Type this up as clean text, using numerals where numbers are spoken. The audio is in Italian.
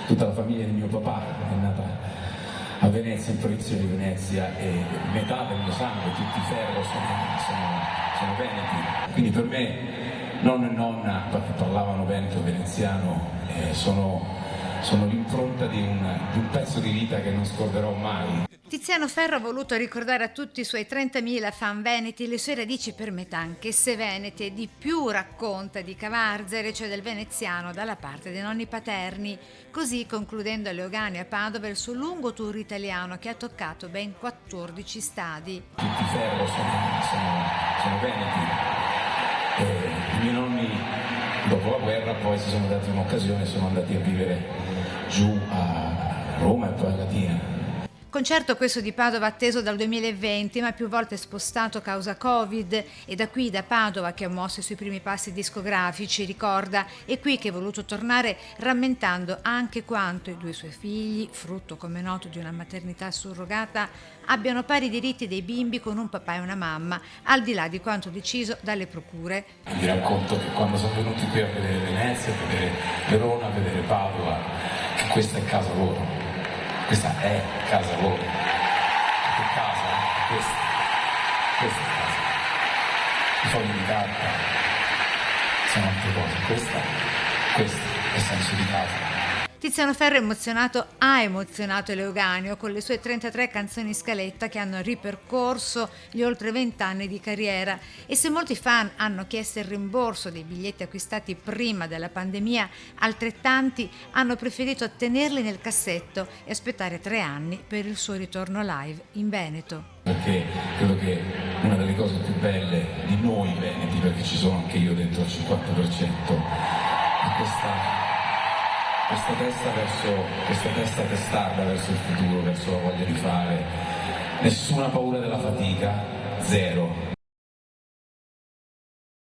tutta la famiglia di mio papà è nata a Venezia, in provincia di Venezia, e metà del mio sangue, tutti i Ferro sono veneti. Quindi per me nonno e nonna, perché parlavano veneto veneziano, sono l'impronta di un pezzo di vita che non scorderò mai. Tiziano Ferro ha voluto ricordare a tutti i suoi 30.000 fan veneti le sue radici per metà, anch'esse venete, di più racconta di Cavarzere, cioè del veneziano, dalla parte dei nonni paterni, così concludendo a Leogani a Padova il suo lungo tour italiano che ha toccato ben 14 stadi. Tutti i Ferro sono veneti. I miei nonni dopo la guerra poi si sono dati un'occasione, sono andati a vivere giù a Roma e poi a Latina. Concerto questo di Padova atteso dal 2020, ma più volte spostato causa Covid, e da qui, da Padova, che ha mosso i suoi primi passi discografici, ricorda, è qui che è voluto tornare rammentando anche quanto i due suoi figli, frutto come noto di una maternità surrogata, abbiano pari diritti dei bimbi con un papà e una mamma, al di là di quanto deciso dalle procure. Vi racconto che quando sono venuti qui a vedere Venezia, a vedere Verona, a vedere Padova, che questa è casa loro. Questa è casa loro. Che casa? Questa è casa. I fogli di carta sono altre cose. Questa è senso di casa. Tiziano Ferro ha emozionato Leoganio con le sue 33 canzoni in scaletta che hanno ripercorso gli oltre 20 anni di carriera, e se molti fan hanno chiesto il rimborso dei biglietti acquistati prima della pandemia, altrettanti hanno preferito tenerli nel cassetto e aspettare 3 anni per il suo ritorno live in Veneto. Perché credo che una delle cose più belle di noi veneti, perché ci sono anche io dentro al 50%, è questa testa testarda verso il futuro, verso la voglia di fare, nessuna paura della fatica, zero.